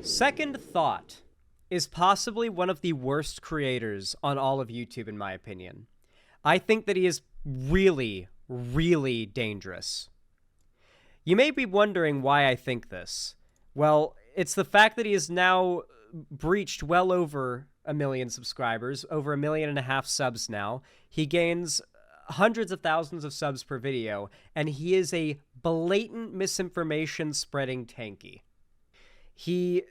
Second Thought is possibly one of the worst creators on all of YouTube, in my opinion. I think that he is really, really dangerous. You may be wondering why I think this. Well, it's the fact that he has now breached well over 1 million subscribers, over 1.5 million subs now. He gains hundreds of thousands of subs per video, and he is a blatant misinformation spreading tanky. He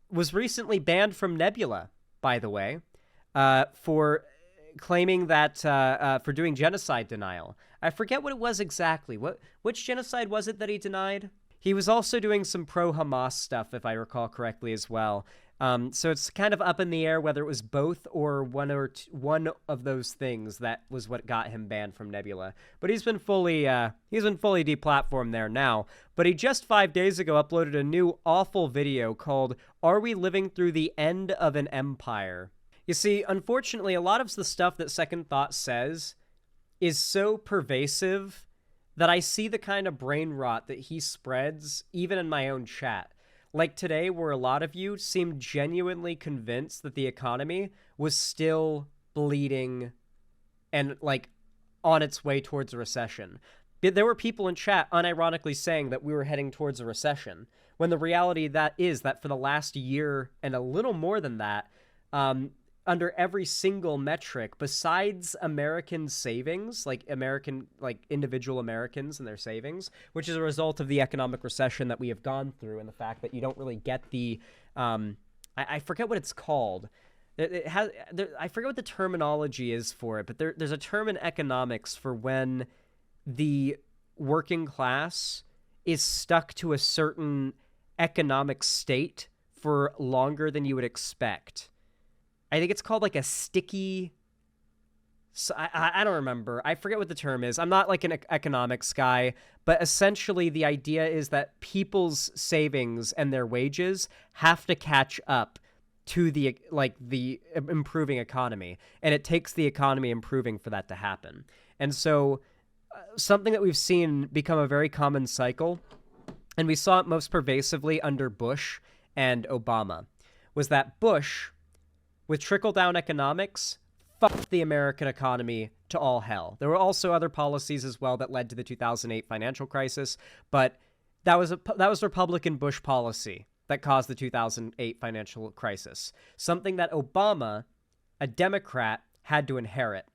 was recently banned from Nebula, by the way, for claiming that for doing genocide denial. I forget what it was exactly. Which genocide was it that he denied? He was also doing some pro-Hamas stuff, if I recall correctly, as well. So it's kind of up in the air whether it was both or one of those things that was what got him banned from Nebula. But he's been fully deplatformed there now. But he just 5 days ago uploaded a new awful video called "Are We Living Through the End of an Empire?" You see, unfortunately, a lot of the stuff that Second Thought says is so pervasive that I see the kind of brain rot that he spreads even in my own chat. Like today, where a lot of you seemed genuinely convinced that the economy was still bleeding and, like, on its way towards a recession. There were people in chat unironically saying that we were heading towards a recession, when the reality that is that for the last year and a little more than that, under every single metric, besides American savings, like individual Americans and their savings, which is a result of the economic recession that we have gone through, and the fact that you don't really get the, I forget what it's called. I forget what the terminology is for it, but there's a term in economics for when the working class is stuck to a certain economic state for longer than you would expect. I think it's called like a sticky... I don't remember. I forget what the term is. I'm not like an economics guy, but essentially the idea is that people's savings and their wages have to catch up to the improving economy, and it takes the economy improving for that to happen. And so something that we've seen become a very common cycle, and we saw it most pervasively under Bush and Obama, was that Bush, with trickle-down economics, fucked the American economy to all hell. There were also other policies as well that led to the 2008 financial crisis, but that was Republican Bush policy that caused the 2008 financial crisis, something that Obama, a Democrat, had to inherit.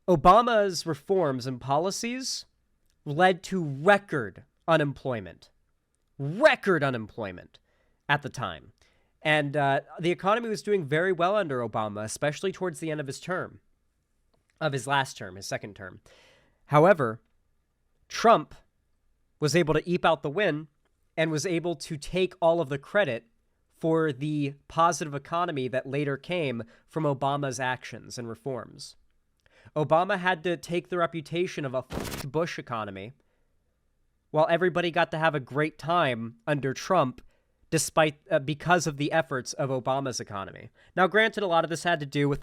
Obama's reforms and policies led to record unemployment at the time. And the economy was doing very well under Obama, especially towards the end of his term, of his last term, his second term. However, Trump was able to eke out the win and was able to take all of the credit for the positive economy that later came from Obama's actions and reforms. Obama had to take the reputation of a Bush economy, while everybody got to have a great time under Trump, because of the efforts of Obama's economy. Now, granted, a lot of this had to do with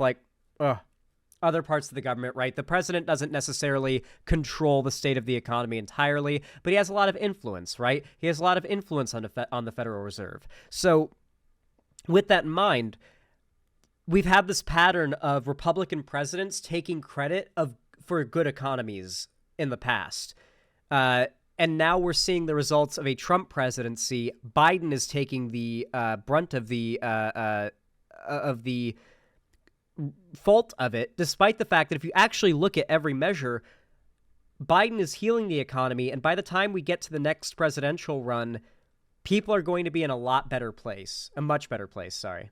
other parts of the government, right? The president doesn't necessarily control the state of the economy entirely, but he has a lot of influence, right? He has a lot of influence on the Federal Reserve. So with that in mind, we've had this pattern of Republican presidents taking credit for good economies in the past. And now we're seeing the results of a Trump presidency. Biden is taking the brunt of the fault of it, despite the fact that if you actually look at every measure, Biden is healing the economy, and by the time we get to the next presidential run, people are going to be in a much better place, sorry.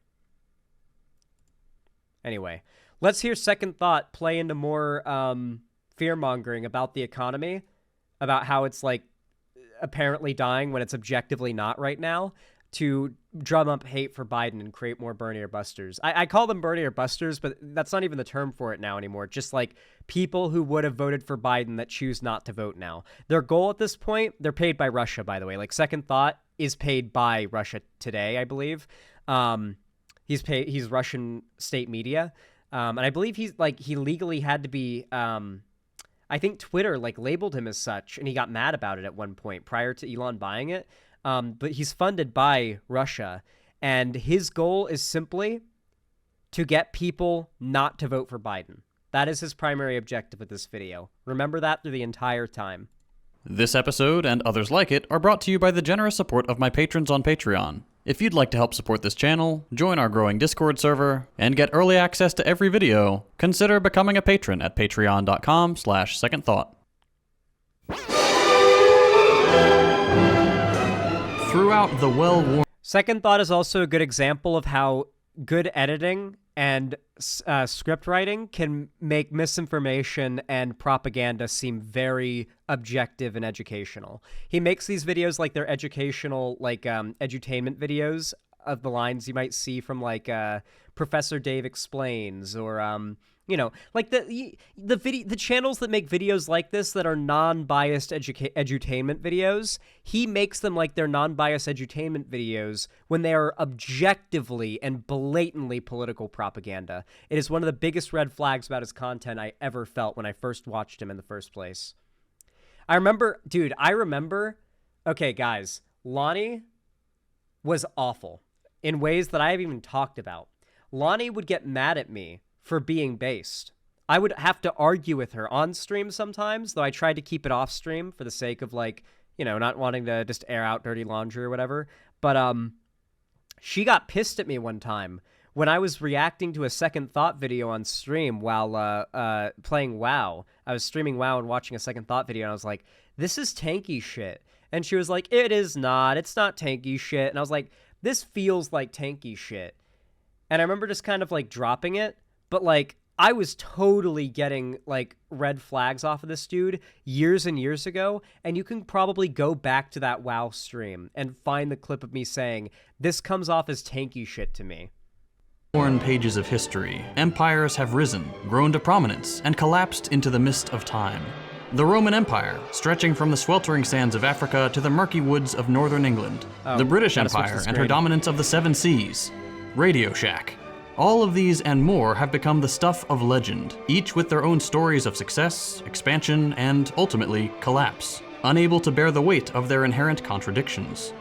Anyway, let's hear Second Thought play into more fear-mongering about the economy, about how it's like apparently dying when it's objectively not right now, to drum up hate for Biden and create more Bernie or busters. I call them Bernie or busters, but that's not even the term for it now anymore. Just like people who would have voted for Biden that choose not to vote now. Their goal at this point, they're paid by Russia, by the way. Like Second Thought is paid by Russia Today, I believe. He's Russian state media. And I believe he legally had to be, I think Twitter labeled him as such, and he got mad about it at one point prior to Elon buying it. but he's funded by Russia, and his goal is simply to get people not to vote for Biden. That is his primary objective with this video. Remember that through the entire time. This episode and others like it are brought to you by the generous support of my patrons on Patreon. If you'd like to help support this channel, join our growing Discord server, and get early access to every video, consider becoming a patron at patreon.com/secondthought. Throughout the well-worn... Second Thought is also a good example of how good editing and script writing can make misinformation and propaganda seem very objective and educational. He makes these videos like they're educational, like edutainment videos of the lines you might see from like Professor Dave Explains, or you know, like the channels that make videos like this that are non-biased edutainment videos. He makes them like they're non-biased edutainment videos when they are objectively and blatantly political propaganda. It is one of the biggest red flags about his content I ever felt when I first watched him in the first place. I remember, okay, guys, Lonnie was awful in ways that I haven't even talked about. Lonnie would get mad at me for being based. I would have to argue with her on stream sometimes, though I tried to keep it off stream for the sake of, like, you know, not wanting to just air out dirty laundry or whatever. But she got pissed at me one time when I was reacting to a Second Thought video on stream while playing WoW. I was streaming WoW and watching a Second Thought video, and I was like, this is tanky shit. And she was like, it is not. It's not tanky shit. And I was like, this feels like tanky shit. And I remember just kind of, like, dropping it. But, like, I was totally getting, like, red flags off of this dude years and years ago, and you can probably go back to that WoW stream and find the clip of me saying, this comes off as tanky shit to me. Worn pages of history, empires have risen, grown to prominence, and collapsed into the mist of time. The Roman Empire, stretching from the sweltering sands of Africa to the murky woods of northern England. The British Empire and her dominance of the Seven Seas. Radio Shack. All of these and more have become the stuff of legend, each with their own stories of success, expansion, and, ultimately, collapse, unable to bear the weight of their inherent contradictions.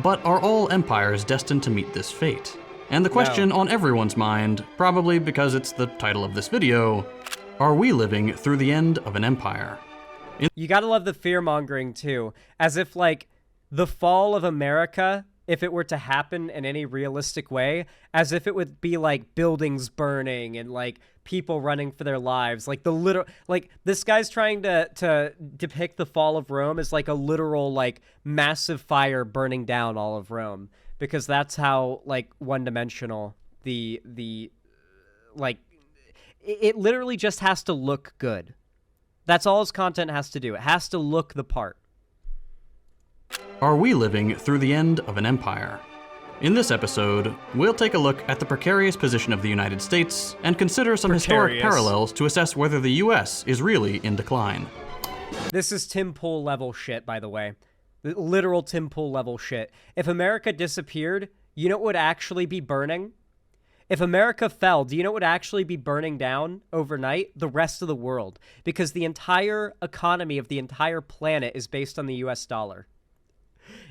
But are all empires destined to meet this fate? And the question on everyone's mind, probably because it's the title of this video, are we living through the end of an empire? You gotta love the fear-mongering, too, as if, like, the fall of America, if it were to happen in any realistic way, as if it would be like buildings burning and like people running for their lives. Like this guy's trying to depict the fall of Rome as like a literal like massive fire burning down all of Rome, because that's how like one-dimensional the like it literally just has to look good. That's all his content has to do. It has to look the part. Are we living through the end of an empire? In this episode, we'll take a look at the precarious position of the United States and consider some historic parallels to assess whether the US is really in decline. This is Tim Pool level shit, by the way. Literal Tim Pool level shit. If America disappeared, you know what would actually be burning? If America fell, do you know what would actually be burning down overnight? The rest of the world. Because the entire economy of the entire planet is based on the US dollar.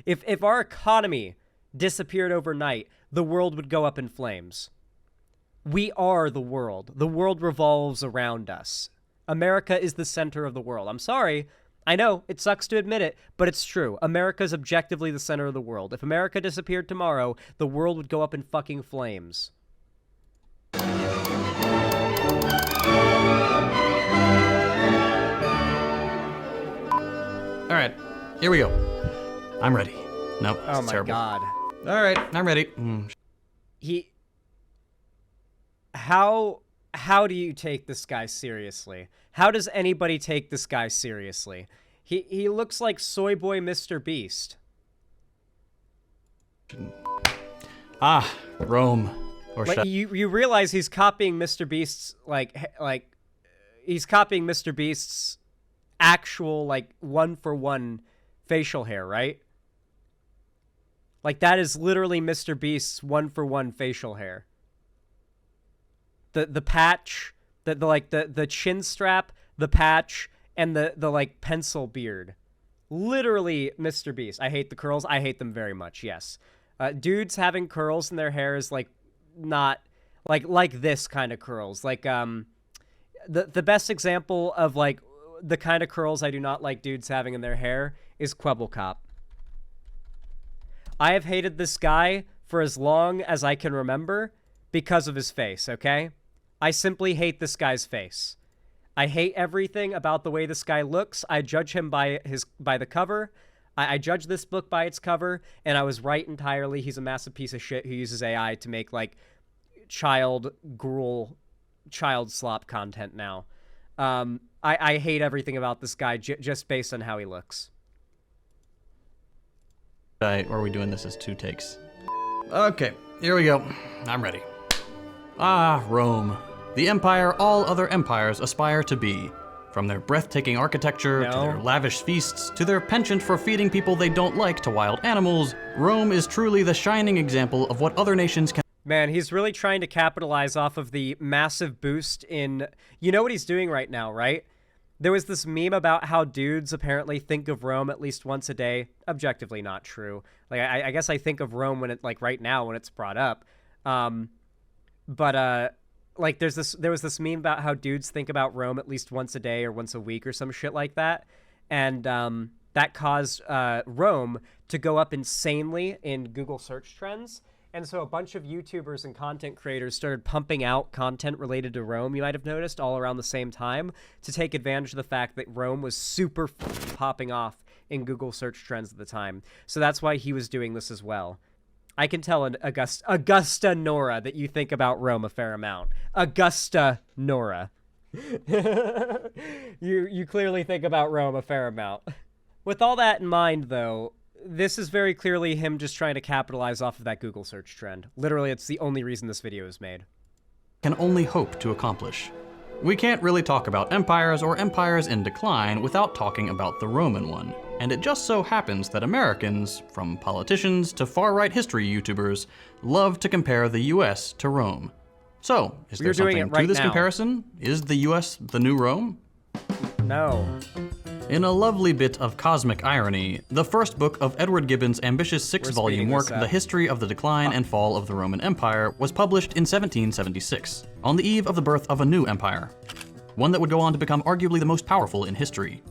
If our economy disappeared overnight, the world would go up in flames. We are the world. The world revolves around us. America is the center of the world. I'm sorry. I know, it sucks to admit it, but it's true. America is objectively the center of the world. If America disappeared tomorrow, the world would go up in fucking flames. All right, here we go. I'm ready. Nope. Oh my terrible. God. All right, I'm ready. How do you take this guy seriously? How does anybody take this guy seriously? He looks like soy boy Mr. Beast. Rome. Or like, you realize he's copying Mr. Beast's he's copying Mr. Beast's actual like one-for-one facial hair, right? Like that is literally Mr. Beast's one-for-one facial hair. The patch, the chin strap, the patch, and the like pencil beard Literally Mr. Beast. I hate the curls. I hate them very much, yes. Dudes having curls in their hair is, like, not... Like this kind of curls. Like, the best example of, like, the kind of curls I do not like dudes having in their hair is Quebblecop. I have hated this guy for as long as I can remember because of his face, okay? I simply hate this guy's face. I hate everything about the way this guy looks. I judge him by the cover. I judge this book by its cover, and I was right entirely. He's a massive piece of shit who uses AI to make, like, child slop content now. I hate everything about this guy just based on how he looks. Or are we doing this as 2 takes? Okay, here we go. I'm ready. Ah, Rome. The empire all other empires aspire to be. From their breathtaking architecture, to their lavish feasts, to their penchant for feeding people they don't like to wild animals, Rome is truly the shining example of what other nations can... Man, he's really trying to capitalize off of the massive boost in... You know what he's doing right now, right? There was this meme about how dudes apparently think of Rome at least once a day. Objectively not true. Like, I guess I think of Rome when it, like, right now when it's brought up. Like, there was this meme about how dudes think about Rome at least once a day or once a week or some shit like that. And that caused Rome to go up insanely in Google search trends. And so a bunch of YouTubers and content creators started pumping out content related to Rome, you might have noticed, all around the same time, to take advantage of the fact that Rome was super popping off in Google search trends at the time. So that's why he was doing this as well. I can tell Augusta Nora that you think about Rome a fair amount. Augusta Nora. You clearly think about Rome a fair amount. With all that in mind, though, this is very clearly him just trying to capitalize off of that Google search trend. Literally, it's the only reason this video is made. Can only hope to accomplish. We can't really talk about empires or empires in decline without talking about the Roman one. And it just so happens that Americans, from politicians to far-right history YouTubers, love to compare the US to Rome. So, is there something to this comparison? Is the US the new Rome? No. In a lovely bit of cosmic irony, the first book of Edward Gibbon's ambitious 6-volume work, The History of the Decline and Fall of the Roman Empire, was published in 1776, on the eve of the birth of a new empire, one that would go on to become arguably the most powerful in history.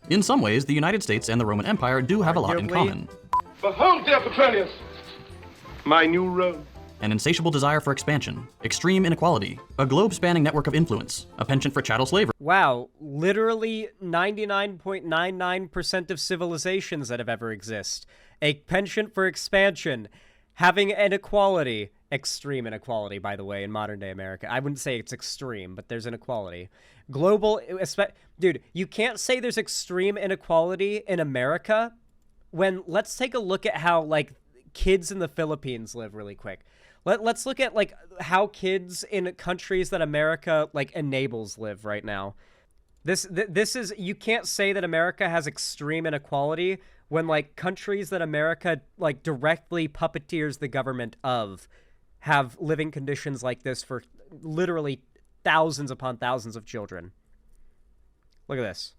In some ways, the United States and the Roman Empire do have a lot in common. Behold, dear Petronius, my new Rome. An insatiable desire for expansion, extreme inequality, a globe-spanning network of influence, a penchant for chattel slavery. Wow, literally 99.99% of civilizations that have ever existed. A penchant for expansion, having inequality, extreme inequality, by the way, in modern-day America. I wouldn't say it's extreme, but there's inequality. Global, dude, you can't say there's extreme inequality in America when, let's take a look at how, like, kids in the Philippines live really quick. Let's look at, like, how kids in countries that America, like, enables live right now. This is, you can't say that America has extreme inequality when, like, countries that America, like, directly puppeteers the government of have living conditions like this for literally thousands upon thousands of children. Look at this.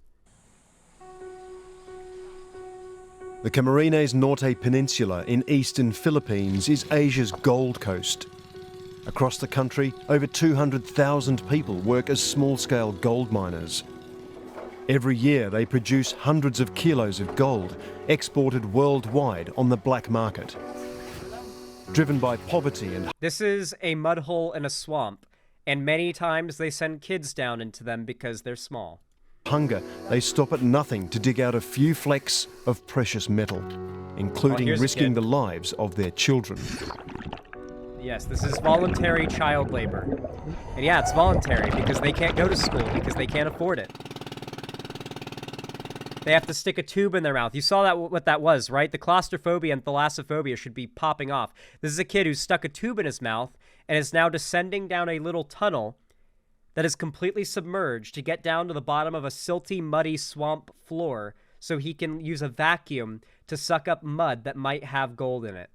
The Camarines Norte Peninsula in eastern Philippines is Asia's Gold Coast. Across the country, over 200,000 people work as small-scale gold miners. Every year they produce hundreds of kilos of gold, exported worldwide on the black market. Driven by poverty and... This is a mud hole in a swamp, and many times they send kids down into them because they're small. Hunger, they stop at nothing to dig out a few flecks of precious metal, including risking the lives of their children. Yes, this is voluntary child labor. And yeah, it's voluntary because they can't go to school because they can't afford it. They have to stick a tube in their mouth. You saw that what that was, right? The claustrophobia and thalassophobia should be popping off. This is a kid who stuck a tube in his mouth and is now descending down a little tunnel that is completely submerged to get down to the bottom of a silty, muddy swamp floor so he can use a vacuum to suck up mud that might have gold in it.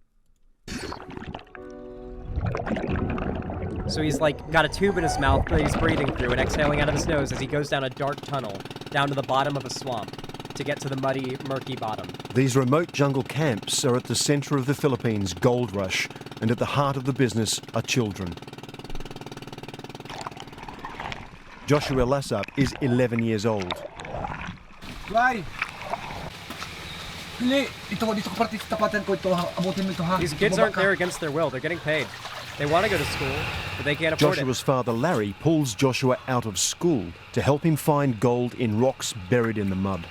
So he's, like, got a tube in his mouth that he's breathing through and exhaling out of his nose as he goes down a dark tunnel down to the bottom of a swamp. to get to the muddy, murky bottom. These remote jungle camps are at the centre of the Philippines' gold rush, and at the heart of the business are children. Joshua Lassup is 11 years old. These kids aren't there against their will. They're getting paid. They want to go to school, but they can't afford Joshua's father Larry pulls Joshua out of school to help him find gold in rocks buried in the mud.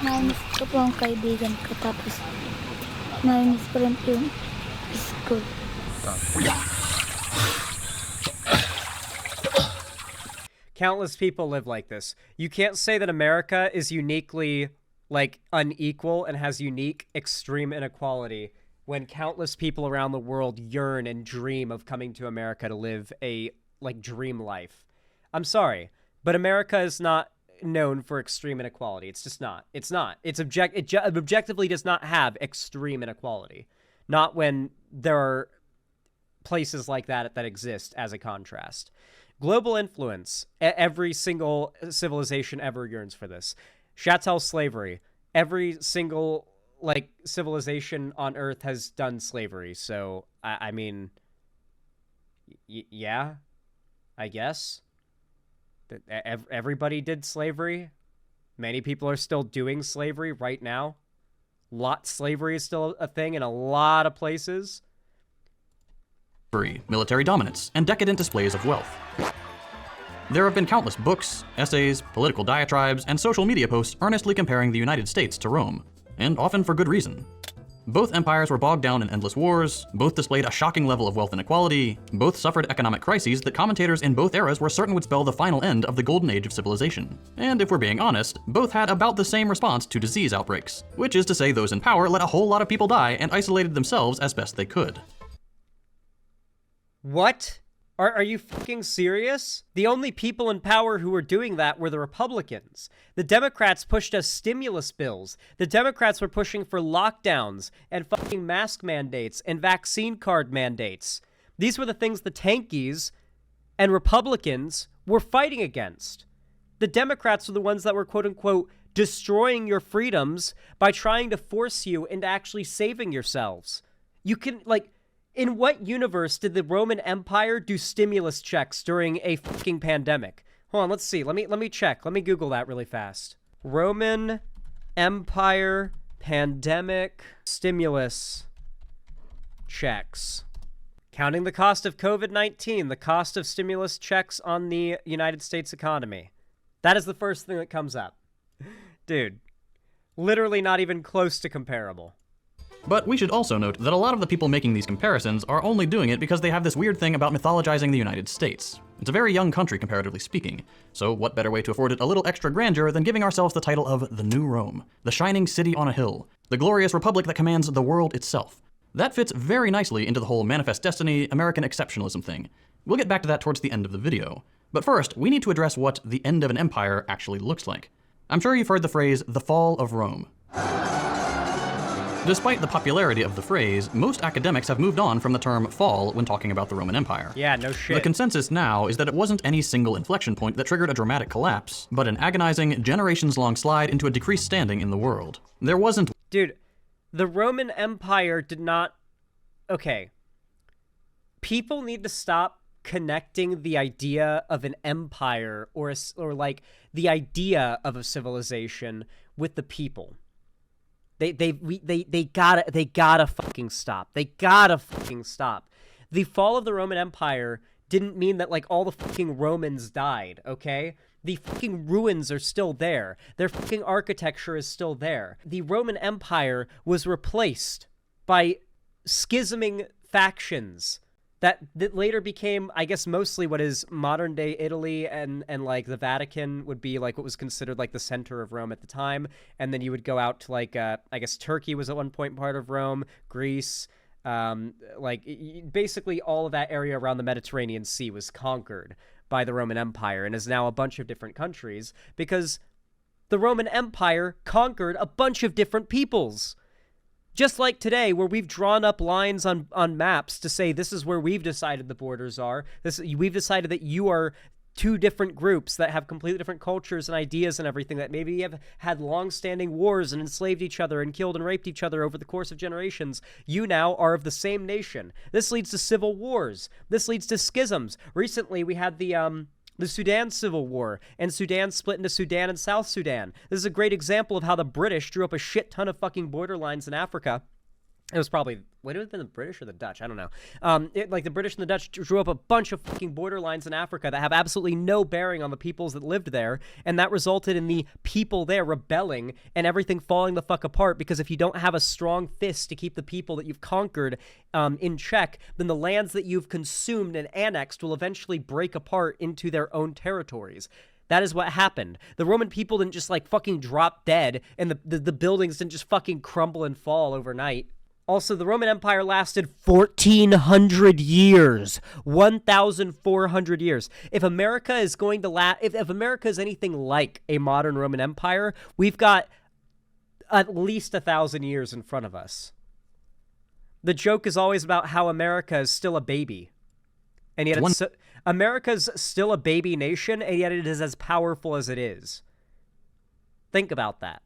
Nainis ko po ang kaibigan ko, tapos nainis ko rin po yung school. Countless people live like this. You can't say that America is uniquely, like, unequal and has unique extreme inequality when countless people around the world yearn and dream of coming to America to live a, like, dream life. I'm sorry, but America is not known for extreme inequality. It's just not. It's not. It objectively does not have extreme inequality. Not when there are places like that exist as a contrast. Global influence. Every single civilization ever yearns for this. Chattel slavery. Every single, like, civilization on Earth has done slavery. So, I mean, yeah, I guess. Everybody did slavery. Many people are still doing slavery right now. Slavery is still a thing in a lot of places. Military dominance, and decadent displays of wealth. There have been countless books, essays, political diatribes, and social media posts earnestly comparing the United States to Rome, and often for good reason. Both empires were bogged down in endless wars, both displayed a shocking level of wealth inequality, both suffered economic crises that commentators in both eras were certain would spell the final end of the golden age of civilization. And if we're being honest, both had about the same response to disease outbreaks, which is to say those in power let a whole lot of people die and isolated themselves as best they could. What? Are you fucking serious? The only people in power who were doing that were the Republicans. The Democrats pushed us stimulus bills. The Democrats were pushing for lockdowns and fucking mask mandates and vaccine card mandates. These were the things the tankies and Republicans were fighting against. The Democrats were the ones that were, quote unquote, destroying your freedoms by trying to force you into actually saving yourselves. You can, like, in what universe did the Roman Empire do stimulus checks during a fucking pandemic? Hold on, let's see. Let me check. Let me Google that really fast. Roman Empire pandemic stimulus checks. Counting the cost of COVID-19, the cost of stimulus checks on the United States economy. That is the first thing that comes up. Dude, literally not even close to comparable. But we should also note that a lot of the people making these comparisons are only doing it because they have this weird thing about mythologizing the United States. It's a very young country, comparatively speaking, so what better way to afford it a little extra grandeur than giving ourselves the title of the New Rome, the shining city on a hill, the glorious republic that commands the world itself. That fits very nicely into the whole manifest destiny, American exceptionalism thing. We'll get back to that towards the end of the video. But first, we need to address what the end of an empire actually looks like. I'm sure you've heard the phrase, the fall of Rome. Despite the popularity of the phrase, most academics have moved on from the term fall when talking about the Roman Empire. Yeah, no shit. The consensus now is that it wasn't any single inflection point that triggered a dramatic collapse, but an agonizing, generations-long slide into a decreased standing in the world. There wasn't... Dude, the Roman Empire did not... Okay. People need to stop connecting the idea of an empire or like the idea of a civilization with the people. They gotta fucking stop. They gotta fucking stop. The fall of the Roman Empire didn't mean that, like, all the fucking Romans died, okay? The fucking ruins are still there. Their fucking architecture is still there. The Roman Empire was replaced by schisming factions that later became, I guess, mostly what is modern-day Italy, and like, the Vatican would be, like, what was considered, like, the center of Rome at the time. And then you would go out to, like, I guess Turkey was at one point part of Rome, Greece, basically all of that area around the Mediterranean Sea was conquered by the Roman Empire and is now a bunch of different countries because the Roman Empire conquered a bunch of different peoples. Just like today, where we've drawn up lines on maps to say this is where we've decided the borders are. We've decided that you are two different groups that have completely different cultures and ideas and everything, that maybe have had long-standing wars and enslaved each other and killed and raped each other over the course of generations, you now are of the same nation. This leads to civil wars. This leads to schisms. Recently, we had the Sudan Civil War, and Sudan split into Sudan and South Sudan. This is a great example of how the British drew up a shit ton of fucking border lines in Africa. It was probably, would it have been the British or the Dutch? I don't know. The British and the Dutch drew up a bunch of fucking border lines in Africa that have absolutely no bearing on the peoples that lived there, and that resulted in the people there rebelling and everything falling the fuck apart, because if you don't have a strong fist to keep the people that you've conquered in check, then the lands that you've consumed and annexed will eventually break apart into their own territories. That is what happened. The Roman people didn't just, like, fucking drop dead, and the buildings didn't just fucking crumble and fall overnight. Also, the Roman Empire lasted 1,400 years. 1,400 years. If America is going to if America is anything like a modern Roman Empire, we've got at least 1,000 years in front of us. The joke is always about how America is still a baby. And yet America's still a baby nation, and yet it is as powerful as it is. Think about that.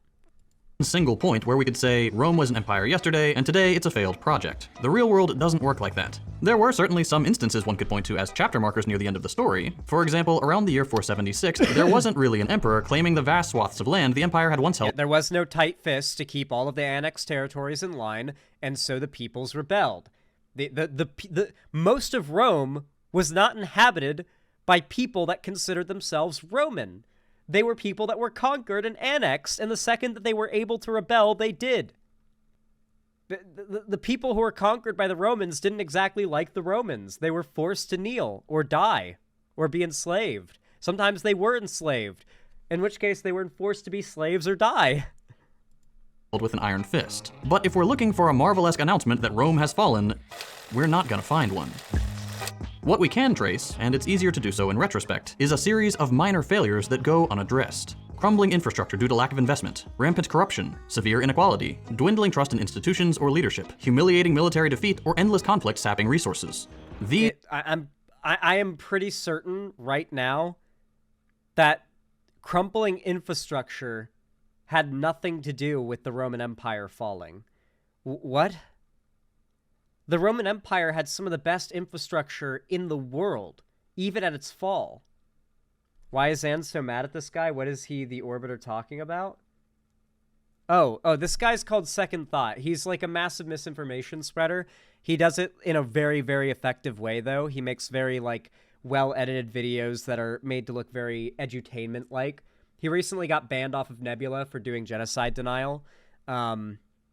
Single point where we could say Rome was an empire yesterday, and today it's a failed project. The real world doesn't work like that. There were certainly some instances one could point to as chapter markers near the end of the story. For example, around the year 476, there wasn't really an emperor claiming the vast swaths of land the empire had once held. There was no tight fist to keep all of the annexed territories in line, and so the peoples rebelled. The most of Rome was not inhabited by people that considered themselves Roman. They were people that were conquered and annexed, and the second that they were able to rebel, they did. The people who were conquered by the Romans didn't exactly like the Romans. They were forced to kneel or die or be enslaved. Sometimes they were enslaved, in which case they were forced to be slaves or die. With an iron fist. But if we're looking for a Marvel-esque announcement that Rome has fallen, we're not gonna find one. What we can trace, and it's easier to do so in retrospect, is a series of minor failures that go unaddressed. Crumbling infrastructure due to lack of investment, rampant corruption, severe inequality, dwindling trust in institutions or leadership, humiliating military defeat, or endless conflict sapping resources. I am pretty certain right now that crumbling infrastructure had nothing to do with the Roman Empire falling. What? The Roman Empire had some of the best infrastructure in the world, even at its fall. Why is Zan so mad at this guy? What is he, the Orbiter, talking about? Oh, this guy's called Second Thought. He's like a massive misinformation spreader. He does it in a very, very effective way, though. He makes very, like, well-edited videos that are made to look very edutainment-like. He recently got banned off of Nebula for doing genocide denial.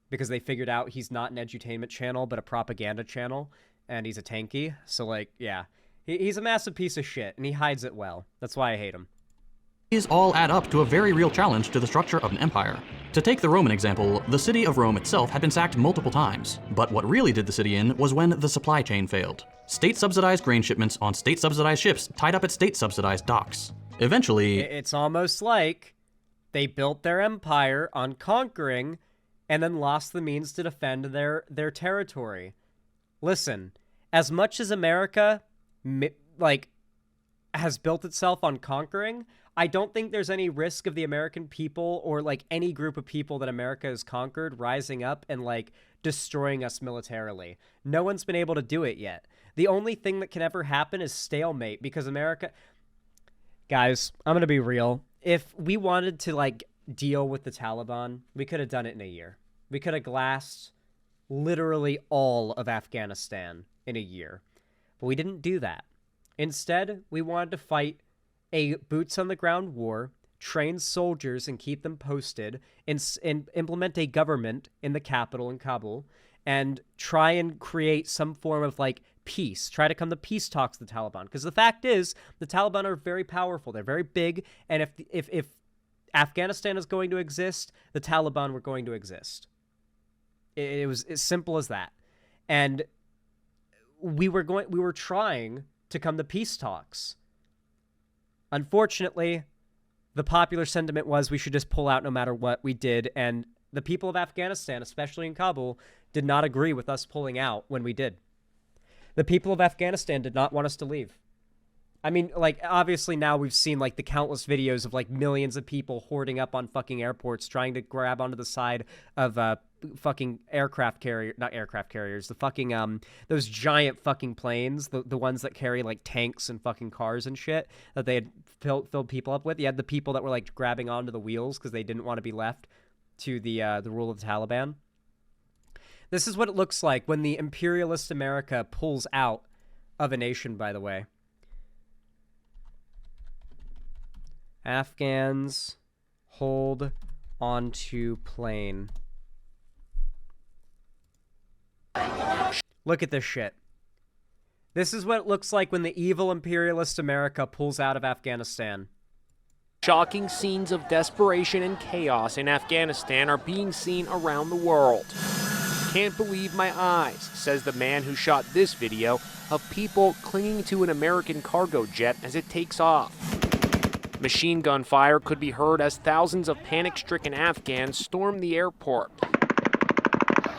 Because they figured out he's not an edutainment channel, but a propaganda channel, and he's a tanky. So, like, yeah. He's a massive piece of shit, and he hides it well. That's why I hate him. These all add up to a very real challenge to the structure of an empire. To take the Roman example, the city of Rome itself had been sacked multiple times, but what really did the city in was when the supply chain failed. State-subsidized grain shipments on state-subsidized ships tied up at state-subsidized docks. Eventually... It's almost like they built their empire on conquering and then lost the means to defend their territory. Listen, as much as America, has built itself on conquering, I don't think there's any risk of the American people or, like, any group of people that America has conquered rising up and, like, destroying us militarily. No one's been able to do it yet. The only thing that can ever happen is stalemate, because America... Guys, I'm gonna be real. If we wanted to, like, deal with the Taliban, we could have done it in a year. We could have glassed literally all of Afghanistan in a year. But we didn't do that. Instead, we wanted to fight a boots-on-the-ground war, train soldiers and keep them posted, and implement a government in the capital in Kabul, and try and create some form of, like, peace. Try to come to peace talks with the Taliban. Because the fact is, the Taliban are very powerful. They're very big, and if Afghanistan is going to exist, the Taliban were going to exist. It was as simple as that. And we were trying to come to peace talks. Unfortunately, the popular sentiment was we should just pull out no matter what we did, and the people of Afghanistan, especially in Kabul, did not agree with us pulling out when we did. The people of Afghanistan did not want us to leave. I mean, like, obviously now we've seen, like, the countless videos of, like, millions of people hoarding up on fucking airports, trying to grab onto the side of, fucking not aircraft carriers, the fucking, those giant fucking planes, the ones that carry, like, tanks and fucking cars and shit that they had filled people up with. You had the people that were, like, grabbing onto the wheels because they didn't want to be left to the rule of the Taliban. This is what it looks like when the imperialist America pulls out of a nation, by the way. Afghans hold onto plane. Look at this shit. This is what it looks like when the evil imperialist America pulls out of Afghanistan. Shocking scenes of desperation and chaos in Afghanistan are being seen around the world. Can't believe my eyes, says the man who shot this video of people clinging to an American cargo jet as it takes off. Machine gun fire could be heard as thousands of panic-stricken Afghans stormed the airport.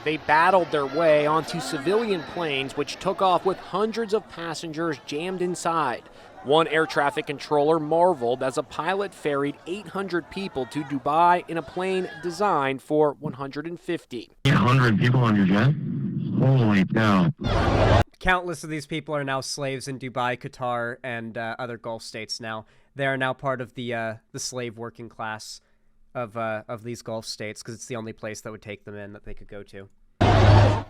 They battled their way onto civilian planes which took off with hundreds of passengers jammed inside. One air traffic controller marveled as a pilot ferried 800 people to Dubai in a plane designed for 150. 800 people on your jet? Holy cow. Countless of these people are now slaves in Dubai, Qatar, and other Gulf states now. They are now part of the slave working class of these Gulf states because it's the only place that would take them in that they could go to.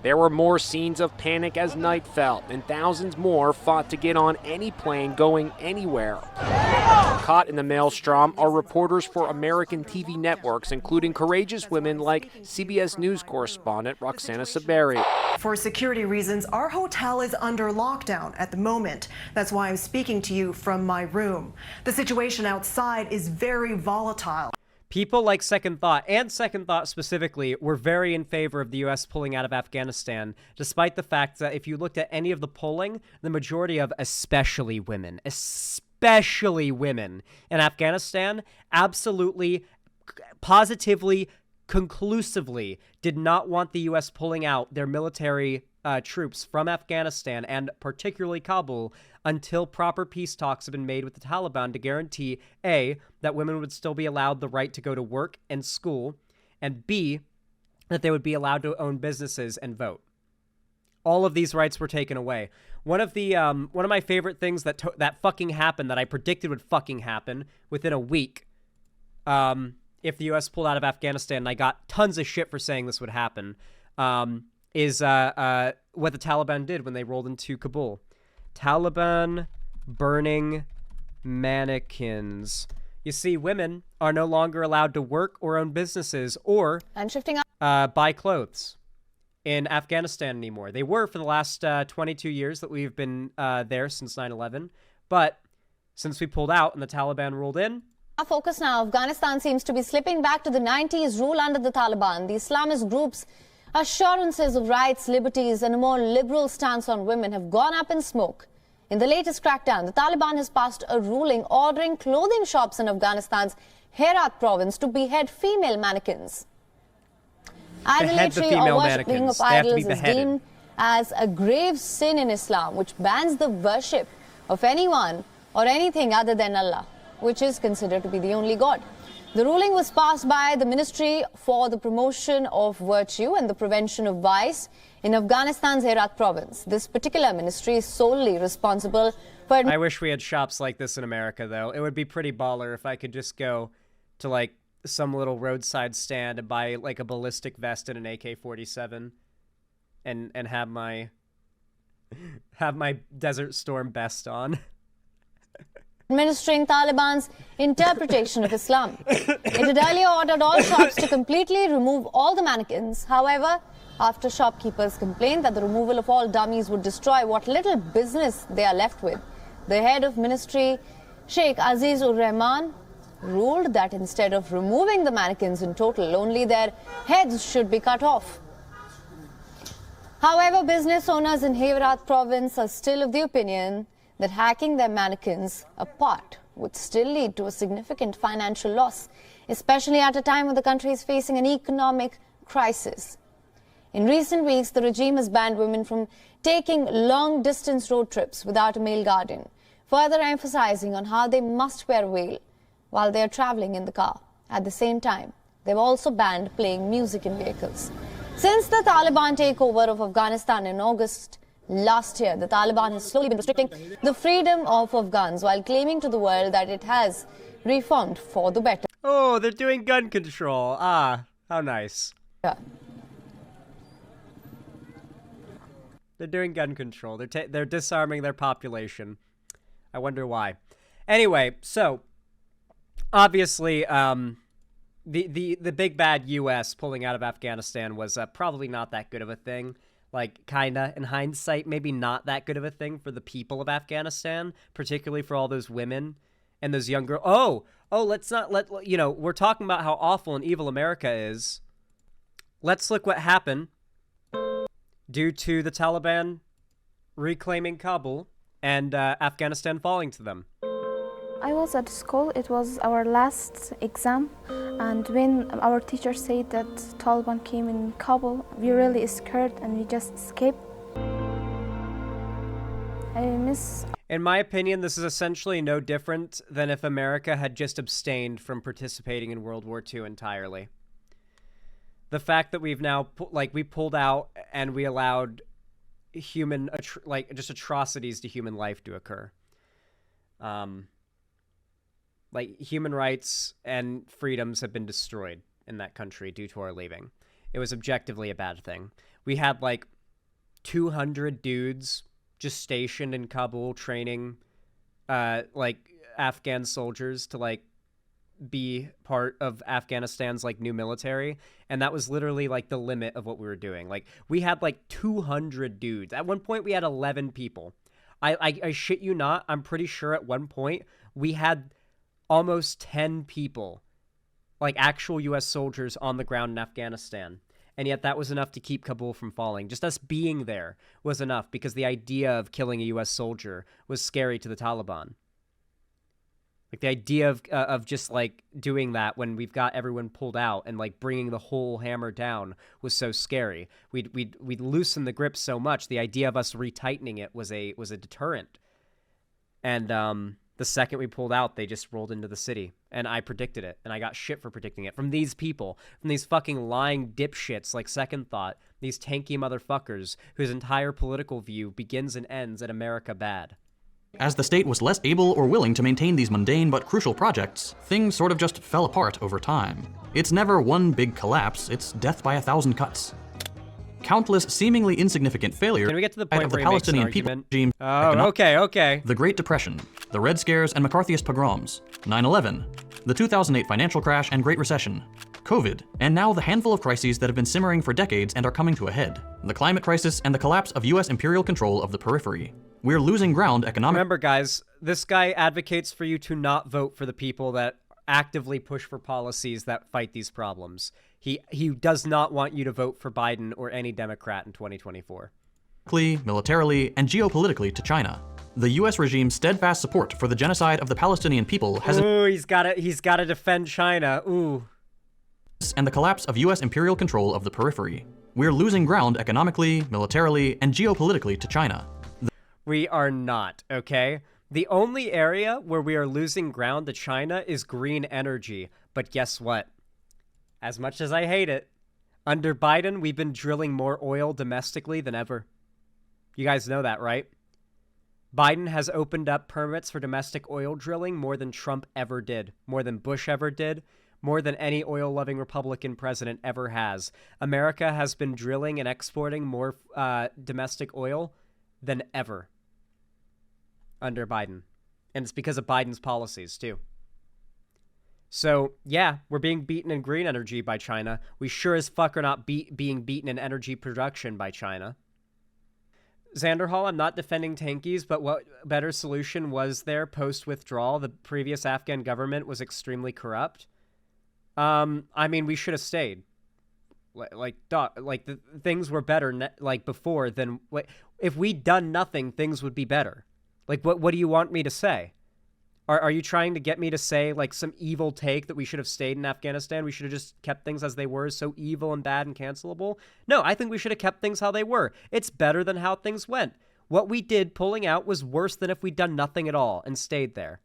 There were more scenes of panic as night fell, and thousands more fought to get on any plane going anywhere. Caught in the maelstrom are reporters for American TV networks, including courageous women like CBS News correspondent Roxana Saberi. For security reasons, our hotel is under lockdown at the moment. That's why I'm speaking to you from my room. The situation outside is very volatile. People like Second Thought, and Second Thought specifically, were very in favor of the U.S. pulling out of Afghanistan, despite the fact that if you looked at any of the polling, the majority of especially women in Afghanistan absolutely, positively, conclusively did not want the U.S. pulling out their military troops from Afghanistan, and particularly Kabul, until proper peace talks have been made with the Taliban to guarantee, A, that women would still be allowed the right to go to work and school, and B, that they would be allowed to own businesses and vote. All of these rights were taken away. One of my favorite things that fucking happened, that I predicted would fucking happen within a week, if the U.S. pulled out of Afghanistan, and I got tons of shit for saying this would happen, is what the Taliban did when they rolled into Kabul. Taliban burning mannequins. You see, women are no longer allowed to work or own businesses or buy clothes in Afghanistan anymore. They were for the last 22 years that we've been there since 9/11. But since we pulled out and the Taliban ruled in, our focus now, Afghanistan seems to be slipping back to the 90s rule under the Taliban. The Islamist groups' assurances of rights, liberties, and a more liberal stance on women have gone up in smoke. In the latest crackdown, the Taliban has passed a ruling ordering clothing shops in Afghanistan's Herat province to behead female mannequins. Idolatry or worshipping of idols is deemed as a grave sin in Islam, which bans the worship of anyone or anything other than Allah, which is considered to be the only God. The ruling was passed by the Ministry for the Promotion of Virtue and the Prevention of Vice in Afghanistan's Herat province. This particular ministry is solely responsible for... I wish we had shops like this in America, though. It would be pretty baller if I could just go to, like, some little roadside stand and buy, like, a ballistic vest and an AK-47 and have my Desert Storm vest on. Administering Taliban's interpretation of Islam. It had earlier ordered all shops to completely remove all the mannequins. However, after shopkeepers complained that the removal of all dummies would destroy what little business they are left with, the head of ministry, Sheikh Aziz-ur-Rahman, ruled that instead of removing the mannequins in total, only their heads should be cut off. However, business owners in Herat province are still of the opinion that hacking their mannequins apart would still lead to a significant financial loss, especially at a time when the country is facing an economic crisis. In recent weeks, the regime has banned women from taking long-distance road trips without a male guardian. further emphasizing on how they must wear a veil while they are traveling in the car. At the same time, they've also banned playing music in vehicles. Since the Taliban takeover of Afghanistan in August last year, the Taliban has slowly been restricting the freedom of Afghans while claiming to the world that it has reformed for the better. Oh, they're doing gun control. Ah, how nice. Yeah. They're doing gun control. They're disarming their population. I wonder why. Anyway, so obviously, the big bad U.S. pulling out of Afghanistan was probably not that good of a thing. Like, kinda, in hindsight, maybe not that good of a thing for the people of Afghanistan, particularly for all those women and those young girls. Oh, let's not we're talking about how awful and evil America is. Let's look what happened due to the Taliban reclaiming Kabul and Afghanistan falling to them. I was at school. It was our last exam, and when our teacher said that Taliban came in Kabul, we really scared and we just escaped. In my opinion, this is essentially no different than if America had just abstained from participating in World War II entirely. The fact that we've now we pulled out and we allowed just atrocities to human life to occur. Like, human rights and freedoms have been destroyed in that country due to our leaving. It was objectively a bad thing. We had, 200 dudes just stationed in Kabul training, Afghan soldiers to, be part of Afghanistan's, new military. And that was literally, the limit of what we were doing. We had, 200 dudes. At one point, we had 11 people. I shit you not, I'm pretty sure at one point, we had almost 10 people, actual U.S. soldiers on the ground in Afghanistan. And yet that was enough to keep Kabul from falling. Just us being there was enough, because the idea of killing a U.S. soldier was scary to the Taliban. The idea of just, doing that when we've got everyone pulled out and, bringing the whole hammer down was so scary. We'd loosen the grip so much, the idea of us retightening it was a deterrent. And, the second we pulled out, they just rolled into the city. And I predicted it. And I got shit for predicting it. From these people. From these fucking lying dipshits like Second Thought. These tanky motherfuckers whose entire political view begins and ends at America bad. As the state was less able or willing to maintain these mundane but crucial projects, things sort of just fell apart over time. It's never one big collapse, it's death by 1,000 cuts. Countless seemingly insignificant failures Can we get to the point of where the he makes an Palestinian people argument? regime. Oh, okay. The Great Depression, the Red Scares and McCarthyist pogroms, 9/11, the 2008 financial crash and Great Recession, COVID, and now the handful of crises that have been simmering for decades and are coming to a head. The climate crisis and the collapse of U.S. imperial control of the periphery. We're losing ground economically. Remember, guys, this guy advocates for you to not vote for the people that actively push for policies that fight these problems. He does not want you to vote for Biden or any Democrat in 2024. Militarily, and geopolitically to China. The U.S. regime's steadfast support for the genocide of the Palestinian people has... Ooh, he's gotta defend China. Ooh. And the collapse of U.S. imperial control of the periphery. We're losing ground economically, militarily, and geopolitically to China. We are not, okay? The only area where we are losing ground to China is green energy. But guess what? As much as I hate it, under Biden, we've been drilling more oil domestically than ever. You guys know that, right? Biden has opened up permits for domestic oil drilling more than Trump ever did, more than Bush ever did, more than any oil-loving Republican president ever has. America has been drilling and exporting more domestic oil than ever under Biden. And it's because of Biden's policies, too. So, yeah, we're being beaten in green energy by China. We sure as fuck are not being beaten in energy production by China. Xanderhall, I'm not defending tankies, but what better solution was there post-withdrawal? The previous Afghan government was extremely corrupt. I mean, we should have stayed. The things were better before than... If we'd done nothing, things would be better. What do you want me to say? Are you trying to get me to say, some evil take that we should have stayed in Afghanistan? We should have just kept things as they were, so evil and bad and cancelable? No, I think we should have kept things how they were. It's better than how things went. What we did pulling out was worse than if we'd done nothing at all and stayed there.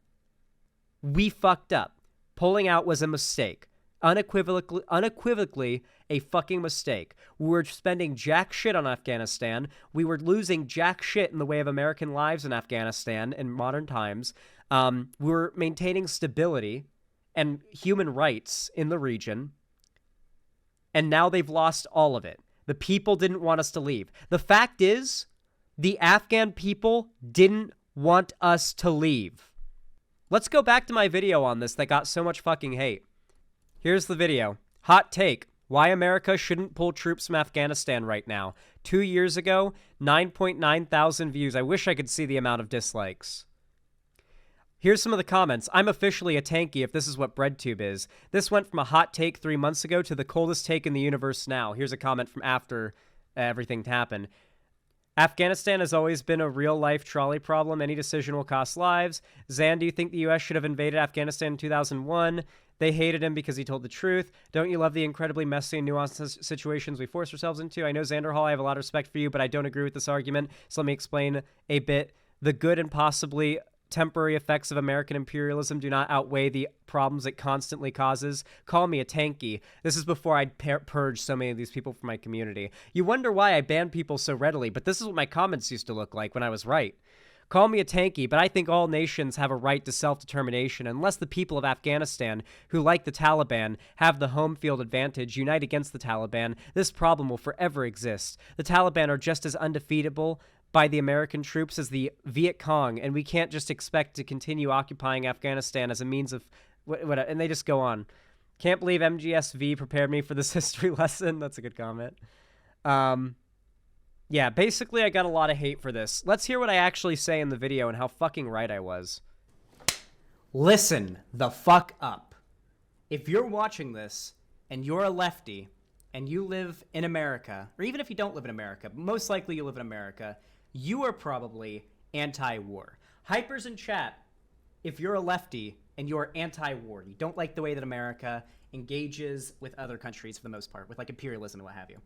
We fucked up. Pulling out was a mistake. Unequivocally a fucking mistake. We were spending jack shit on Afghanistan. We were losing jack shit in the way of American lives in Afghanistan in modern times. We were maintaining stability and human rights in the region. And now they've lost all of it. The people didn't want us to leave. The fact is, the Afghan people didn't want us to leave. Let's go back to my video on this that got so much fucking hate. Here's the video. Hot take. Why America shouldn't pull troops from Afghanistan right now. 2 years ago, 9.9 thousand views. I wish I could see the amount of dislikes. Here's some of the comments. I'm officially a tanky if this is what BreadTube is. This went from a hot take 3 months ago to the coldest take in the universe now. Here's a comment from after everything happened. Afghanistan has always been a real-life trolley problem. Any decision will cost lives. Zan, do you think the U.S. should have invaded Afghanistan in 2001? They hated him because he told the truth. Don't you love the incredibly messy and nuanced situations we force ourselves into? I know, Xander Hall, I have a lot of respect for you, but I don't agree with this argument, so let me explain a bit. The good and possibly temporary effects of American imperialism do not outweigh the problems it constantly causes. Call me a tanky. This is before I'd purge so many of these people from my community. You wonder why I ban people so readily, but this is what my comments used to look like when I was right. Call me a tanky, but I think all nations have a right to self-determination unless the people of Afghanistan, who like the Taliban, have the home field advantage, unite against the Taliban. This problem will forever exist. The Taliban are just as undefeatable by the American troops as the Viet Cong, and we can't just expect to continue occupying Afghanistan as a means of... and they just go on. Can't believe MGSV prepared me for this history lesson. That's a good comment. Yeah, basically I got a lot of hate for this. Let's hear what I actually say in the video and how fucking right I was. Listen the fuck up. If you're watching this and you're a lefty and you live in America, or even if you don't live in America, most likely you live in America, you are probably anti-war. Hypers in chat, if you're a lefty and you're anti-war, you don't like the way that America engages with other countries for the most part, with like imperialism and what have you.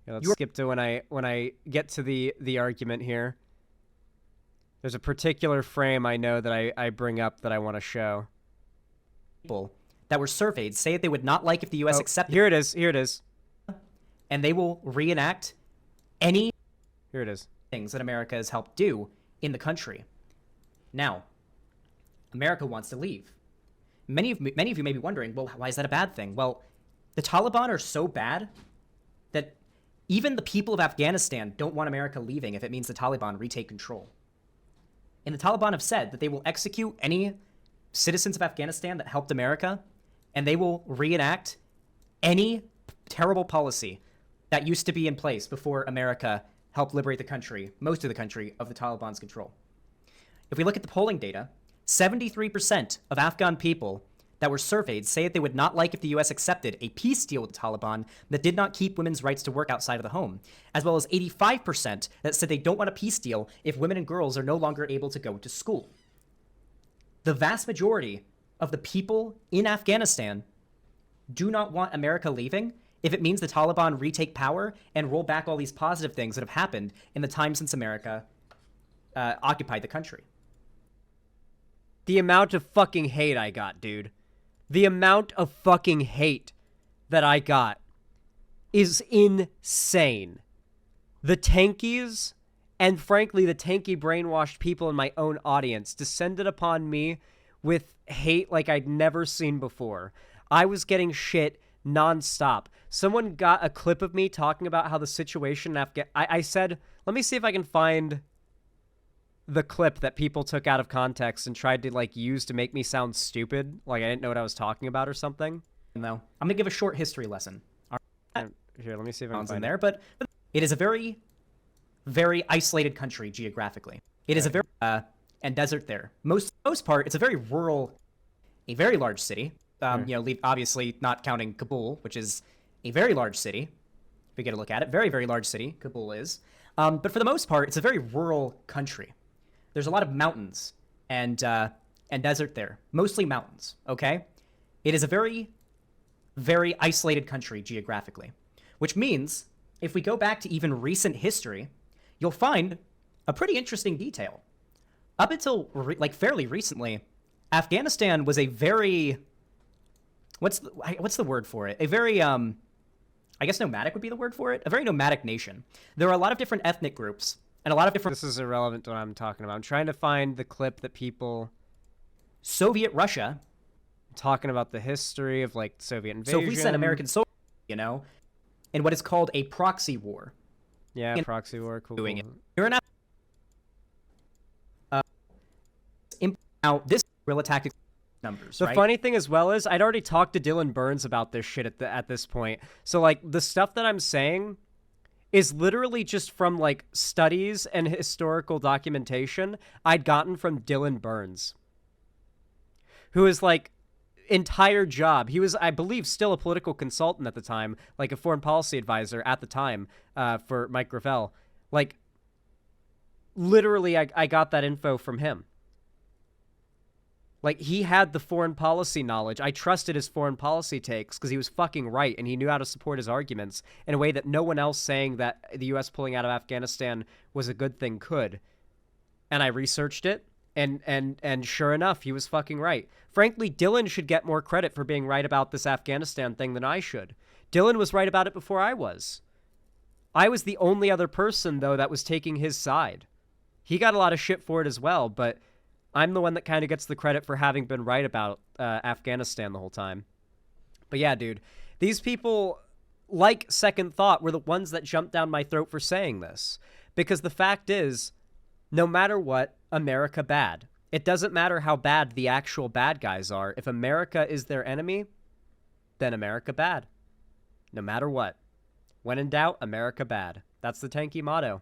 Yeah, let's skip to when I get to the argument here. There's a particular frame I know that I bring up that I want to show. People that were surveyed say that they would not like if the U.S. accepted... Here it is. Here it is. And they will reenact any... Here it is. ...things that America has helped do in the country. Now, America wants to leave. Many of you may be wondering, well, why is that a bad thing? Well, the Taliban are so bad that even the people of Afghanistan don't want America leaving if it means the Taliban retake control. And the Taliban have said that they will execute any citizens of Afghanistan that helped America, and they will reenact any terrible policy that used to be in place before America helped liberate the country, most of the country, of the Taliban's control. If we look at the polling data, 73% of Afghan people that were surveyed say that they would not like if the U.S. accepted a peace deal with the Taliban that did not keep women's rights to work outside of the home, as well as 85% that said they don't want a peace deal if women and girls are no longer able to go to school. The vast majority of the people in Afghanistan do not want America leaving if it means the Taliban retake power and roll back all these positive things that have happened in the time since America occupied the country. The amount of fucking hate I got, dude. The amount of fucking hate that I got is insane. The tankies, and frankly the tanky brainwashed people in my own audience, descended upon me with hate like I'd never seen before. I was getting shit nonstop. Someone got a clip of me talking about how the situation in Afghanistan... I said, let me see if I can find the clip that people took out of context and tried to like use to make me sound stupid, like I didn't know what I was talking about or something. No, I'm gonna give a short history lesson. Here, let me see if I can find it. But it is a very, very isolated country geographically. It is a very and desert there. Most part, it's a very rural, a very large city. You know, obviously not counting Kabul, which is a very large city. If we get a look at it, very, very large city, Kabul is. But for the most part, it's a very rural country. There's a lot of mountains and desert there, mostly mountains, okay? It is a very, very isolated country geographically, which means if we go back to even recent history, you'll find a pretty interesting detail. Up until fairly recently, Afghanistan was a very what's the word for it? A very I guess nomadic would be the word for it. A very nomadic nation. There are a lot of different ethnic groups and a lot of different. This is irrelevant to what I'm talking about. I'm trying to find the clip that people. Soviet Russia. Talking about the history of like Soviet invasion. So if we send American soldiers, you know, in what is called a proxy war. Yeah, proxy war. Cool. Doing it. You're an now this guerrilla tactics numbers. The right? funny thing as well is I'd already talked to Dylan Burns about this shit at this point. So like the stuff that I'm saying is literally just from like studies and historical documentation I'd gotten from Dylan Burns, who is like entire job. He was, I believe, still a political consultant at the time, like a foreign policy advisor at the time for Mike Gravel. Like, literally, I got that info from him. Like, he had the foreign policy knowledge. I trusted his foreign policy takes because he was fucking right, and he knew how to support his arguments in a way that no one else saying that the U.S. pulling out of Afghanistan was a good thing could. And I researched it, and sure enough, he was fucking right. Frankly, Dylan should get more credit for being right about this Afghanistan thing than I should. Dylan was right about it before I was. I was the only other person, though, that was taking his side. He got a lot of shit for it as well, but I'm the one that kind of gets the credit for having been right about Afghanistan the whole time. But yeah, dude, these people, like Second Thought, were the ones that jumped down my throat for saying this. Because the fact is, no matter what, America bad. It doesn't matter how bad the actual bad guys are. If America is their enemy, then America bad. No matter what. When in doubt, America bad. That's the tanky motto.